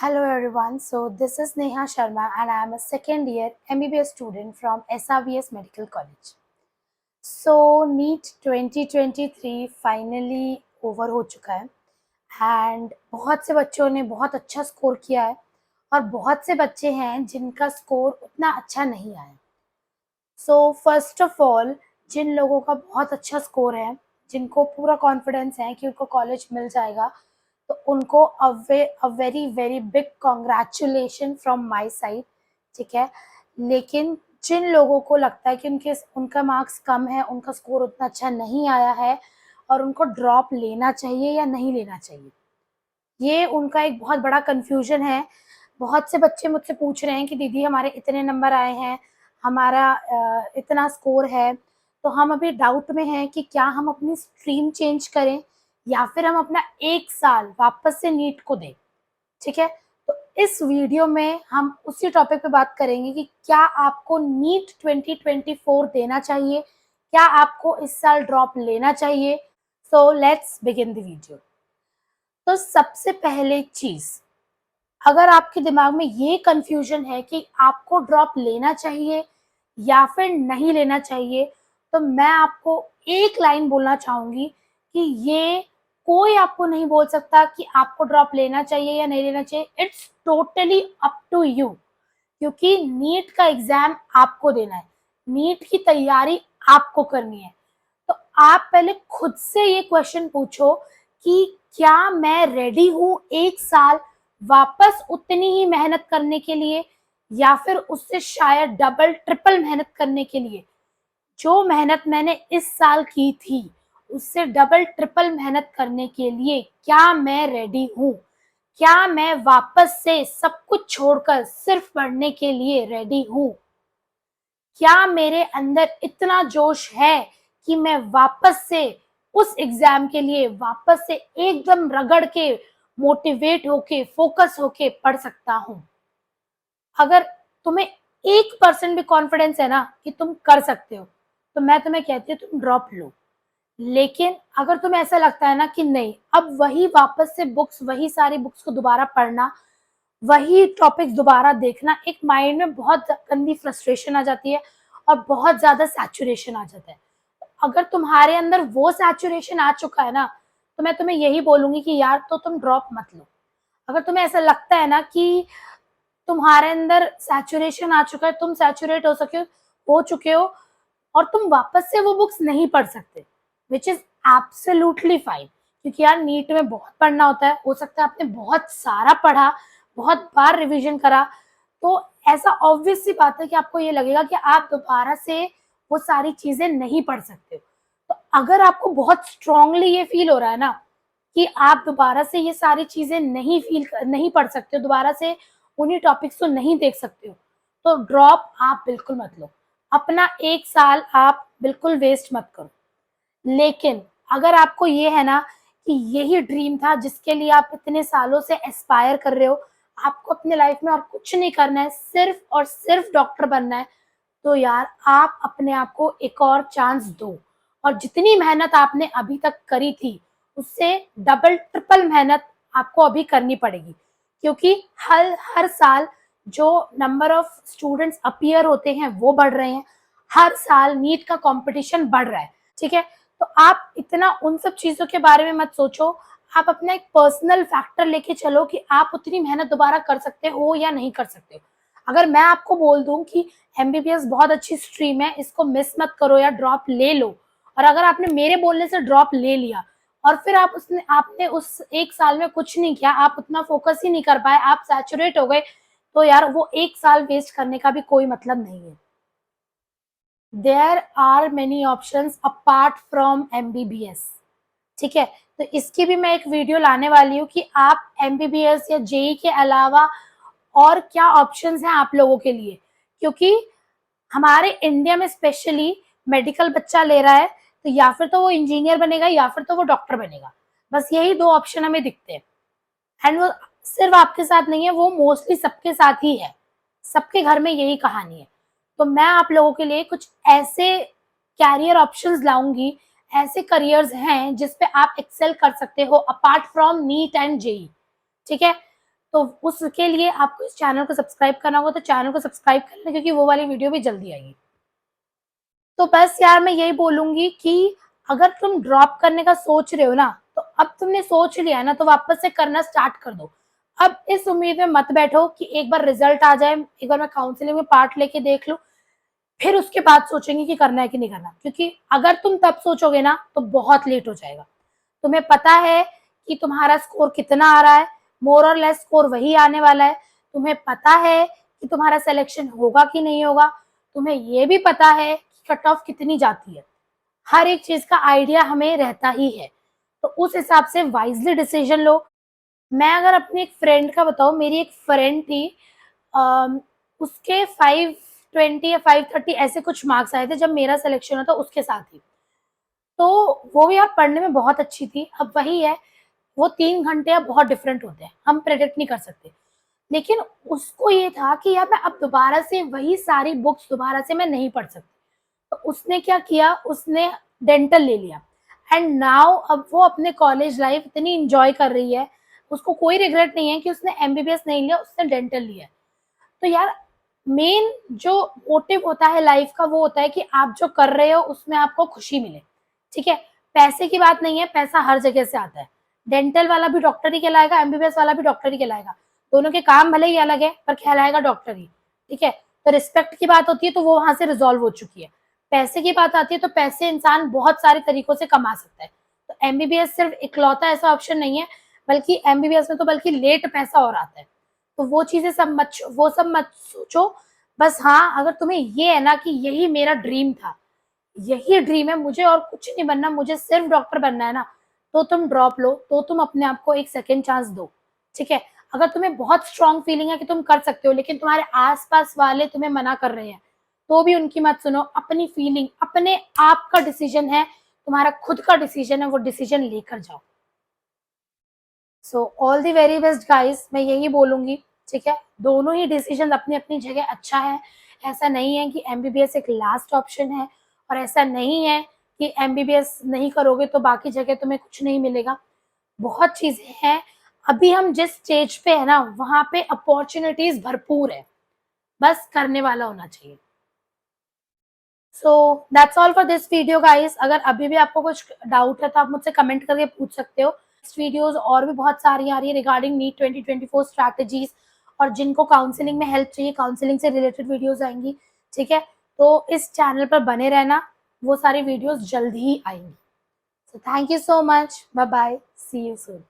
Hello everyone, so this is Neha Sharma and I am a second year MBBS student from SRVS Medical College. So NEET 2023 finally over हो चुका है and बहुत से बच्चों ने बहुत अच्छा स्कोर किया है और बहुत से बच्चे हैं जिनका स्कोर उतना अच्छा नहीं आया। सो फर्स्ट ऑफ ऑल जिन लोगों का बहुत अच्छा स्कोर है, जिनको पूरा कॉन्फिडेंस है कि उनको कॉलेज मिल जाएगा, तो उनको a very very big congratulation from my side, ठीक है। लेकिन जिन लोगों को लगता है कि उनका मार्क्स कम है, उनका स्कोर उतना अच्छा नहीं आया है और उनको ड्रॉप लेना चाहिए या नहीं लेना चाहिए, ये उनका एक बहुत बड़ा कन्फ्यूजन है। बहुत से बच्चे मुझसे पूछ रहे हैं कि दीदी हमारे इतने नंबर आए हैं, हमारा इतना स्कोर है, तो हम अभी डाउट में हैं कि क्या हम अपनी स्ट्रीम चेंज करें या फिर हम अपना 1 साल वापस से नीट को दें, ठीक है? तो इस वीडियो में हम उसी टॉपिक पे बात करेंगे कि क्या आपको नीट 2024 देना चाहिए? क्या आपको इस साल ड्रॉप लेना चाहिए? So let's begin the video. तो सबसे पहले चीज़, अगर आपके दिमाग में ये कन्फ्यूजन है कि आपको ड्रॉप लेना चाहिए या फिर नहीं लेना चाहिए, तो मैं आपको एक लाइन बोलना चाहूँगी कि ये कोई आपको नहीं बोल सकता कि आपको ड्रॉप लेना चाहिए या नहीं लेना चाहिए। It's totally up to you, क्योंकि नीट का एग्ज़ाम आपको देना है, नीट की तैयारी आपको करनी है। तो आप पहले खुद से ये क्वेश्चन पूछो कि क्या मैं रेडी हूँ 1 साल वापस उतनी ही मेहनत करने के लिए या फिर उससे शायद डबल ट्रिपल मेहनत करने के लिए। जो मेहनत मैंने इस साल की थी उससे डबल ट्रिपल मेहनत करने के लिए क्या मैं रेडी हूँ? क्या मैं वापस से सब कुछ छोड़कर सिर्फ पढ़ने के लिए रेडी हूँ? क्या मेरे अंदर इतना जोश है कि मैं वापस से उस एग्जाम के लिए वापस से एकदम रगड़ के मोटिवेट होके फोकस होके पढ़ सकता हूँ? अगर तुम्हें 1% भी कॉन्फिडेंस है ना कि तुम कर सकते हो, तो मैं तुम्हें कहती हूँ तुम ड्रॉप लो। लेकिन अगर तुम्हें ऐसा लगता है ना कि नहीं, अब वही वापस से बुक्स, वही सारी बुक्स को दोबारा पढ़ना, वही टॉपिक्स दोबारा देखना, एक माइंड में बहुत गंदी फ्रस्ट्रेशन आ जाती है और बहुत ज़्यादा सैचुरेशन आ जाता है। अगर तुम्हारे अंदर वो सैचुरेशन आ चुका है ना, तो मैं तुम्हें यही बोलूँगी कि यार तो तुम ड्रॉप मत लो। अगर तुम्हें ऐसा लगता है ना कि तुम्हारे अंदर सैचुरेशन आ चुका है, तुम सैचुरेट हो चुके हो और तुम वापस से वो बुक्स नहीं पढ़ सकते, व्हिच इज़ एब्सोल्युटली फाइन, क्योंकि यार नीट में बहुत पढ़ना होता है। हो सकता है आपने बहुत सारा पढ़ा, बहुत बार रिवीजन करा, तो ऐसा ऑब्वियस सी बात है कि आपको ये लगेगा कि आप दोबारा से वो सारी चीज़ें नहीं पढ़ सकते हो। तो अगर आपको बहुत स्ट्रांगली ये फ़ील हो रहा है ना कि आप दोबारा से ये सारी चीज़ें नहीं पढ़ सकते हो, दोबारा से उन्हीं टॉपिक्स को नहीं देख सकते हो, तो ड्रॉप आप बिल्कुल मत लो। अपना 1 साल आप बिल्कुल वेस्ट मत करो। लेकिन अगर आपको ये है ना कि यही ड्रीम था जिसके लिए आप इतने सालों से एस्पायर कर रहे हो, आपको अपने लाइफ में और कुछ नहीं करना है, सिर्फ़ और सिर्फ़ डॉक्टर बनना है, तो यार आप अपने आप को एक और चांस दो और जितनी मेहनत आपने अभी तक करी थी, उससे डबल ट्रिपल मेहनत आपको अभी करनी पड़ेगी। क्योंकि हर हर साल जो नंबर ऑफ स्टूडेंट्स अपीयर होते हैं वो बढ़ रहे हैं, हर साल नीट का कंपटीशन बढ़ रहा है, ठीक है? तो आप इतना उन सब चीज़ों के बारे में मत सोचो, आप अपना एक पर्सनल फैक्टर लेके चलो कि आप उतनी मेहनत दोबारा कर सकते हो या नहीं कर सकते हो। अगर मैं आपको बोल दूँ कि एमबीबीएस बहुत अच्छी स्ट्रीम है, इसको मिस मत करो या ड्रॉप ले लो, और अगर आपने मेरे बोलने से ड्रॉप ले लिया और फिर आपने उस 1 साल में कुछ नहीं किया, आप उतना फोकस ही नहीं कर पाए, आप सैचुरेट हो गए, तो यार वो 1 साल वेस्ट करने का भी कोई मतलब नहीं है। There are many options apart from MBBS, ठीक है? तो इसकी भी मैं एक वीडियो लाने वाली हूँ कि आप एमबीबीएस या जेईई के अलावा और क्या ऑप्शंस हैं आप लोगों के लिए, क्योंकि हमारे इंडिया में स्पेशली मेडिकल बच्चा ले रहा है, तो या फिर तो वो इंजीनियर बनेगा या फिर तो वो डॉक्टर बनेगा। बस यही 2 ऑप्शन हमें दिखते हैं एंड वो सिर्फ आपके साथ नहीं है, वो मोस्टली सबके साथ ही है। सबके घर में यही कहानी है। तो मैं आप लोगों के लिए कुछ ऐसे कैरियर ऑप्शंस लाऊँगी, ऐसे करियर्स हैं जिस पे आप एक्सेल कर सकते हो apart from neat and JEE, ठीक है? तो उसके लिए आपको इस चैनल को सब्सक्राइब करना होगा, तो चैनल को सब्सक्राइब कर लें क्योंकि वो वाली वीडियो भी जल्दी आएगी। तो बस यार मैं यही बोलूंगी कि अगर तुम ड्रॉप करने का सोच रहे हो ना, तो अब तुमने सोच लिया ना, तो वापस से करना स्टार्ट कर दो। अब इस उम्मीद में मत बैठो कि एक बार रिजल्ट आ जाए, एक बार मैं काउंसलिंग में पार्ट लेके देख लूं, फिर उसके बाद सोचेंगे कि करना है कि नहीं करना, क्योंकि अगर तुम तब सोचोगे ना तो बहुत लेट हो जाएगा। तुम्हें पता है कि तुम्हारा स्कोर कितना आ रहा है, मोर और लेस स्कोर वही आने वाला है। तुम्हें पता है कि तुम्हारा सिलेक्शन होगा कि नहीं होगा। तुम्हें ये भी पता है कि कट ऑफ कितनी जाती है। हर एक चीज का आइडिया हमें रहता ही है, तो उस हिसाब से वाइजली डिसीजन लो। मैं अगर अपनी एक फ्रेंड का बताऊं, मेरी एक फ्रेंड थी, उसके 520 या 530 ऐसे कुछ मार्क्स आए थे जब मेरा सिलेक्शन हुआ था उसके साथ ही। तो वो भी यार पढ़ने में बहुत अच्छी थी। अब वही है, वो 3 घंटे अब बहुत डिफरेंट होते हैं, हम प्रेडिक्ट नहीं कर सकते। लेकिन उसको ये था कि यार मैं अब दोबारा से वही सारी बुक्स दोबारा से मैं नहीं पढ़ सकती। तो उसने क्या किया, उसने डेंटल ले लिया। एंड नाउ अब वो अपने कॉलेज लाइफ इतनी इंजॉय कर रही है, उसको कोई रिग्रेट नहीं है कि उसने एमबीबीएस नहीं लिया, उसने डेंटल लिया। तो यार मेन जो मोटिव होता है लाइफ का वो होता है कि आप जो कर रहे हो उसमें आपको खुशी मिले। ठीक है, पैसे की बात नहीं है, पैसा हर जगह से आता है। डेंटल वाला भी डॉक्टर ही कहलाएगा, एमबीबीएस वाला भी डॉक्टर ही कहलाएगा। दोनों के काम भले ही अलग है पर कहलाएगा डॉक्टर ही। ठीक है, तो रिस्पेक्ट की बात होती है तो वो वहां से रिजॉल्व हो चुकी है। पैसे की बात आती है तो पैसे इंसान बहुत सारे तरीकों से कमा सकता है। तो एमबीबीएस सिर्फ इकलौता ऐसा ऑप्शन नहीं है, बल्कि एमबीबीएस में तो बल्कि लेट पैसा और आता है। तो वो चीजें सब मत, वो सब मत सोचो। बस हाँ, अगर तुम्हें ये है ना कि यही मेरा ड्रीम था, यही ड्रीम है मुझे और कुछ नहीं बनना, मुझे सिर्फ डॉक्टर बनना है ना, तो तुम ड्रॉप लो, तो तुम अपने आप को एक सेकेंड चांस दो। ठीक है, अगर तुम्हें बहुत स्ट्रांग फीलिंग है कि तुम कर सकते हो, लेकिन तुम्हारे आसपास वाले तुम्हें मना कर रहे हैं, तो भी उनकी मत सुनो। अपनी फीलिंग, अपने आप का डिसीजन है, तुम्हारा खुद का डिसीजन है, वो डिसीजन लेकर जाओ। So all the very best guys, मैं यही बोलूंगी। ठीक है, दोनों ही डिसीजन अपनी अपनी जगह अच्छा है। ऐसा नहीं है कि एमबीबीएस एक लास्ट ऑप्शन है, और ऐसा नहीं है कि एमबीबीएस नहीं करोगे तो बाकी जगह तुम्हें कुछ नहीं मिलेगा। बहुत चीजें हैं। अभी हम जिस स्टेज पे है ना, वहां पे अपॉर्चुनिटीज भरपूर है, बस करने वाला होना चाहिए। So that's all for this video guys. अगर अभी भी आपको कुछ डाउट है तो आप मुझसे कमेंट करके पूछ सकते हो। नेक्स्ट वीडियोस और भी बहुत सारी आ रही है रिगार्डिंग नीट 2024 स्ट्रैटेजीज, और जिनको काउंसलिंग में हेल्प चाहिए, काउंसलिंग से रिलेटेड वीडियोस आएंगी। ठीक है, तो इस चैनल पर बने रहना, वो सारी वीडियोस जल्द ही आएंगी। So thank you so much, bye bye, see you soon.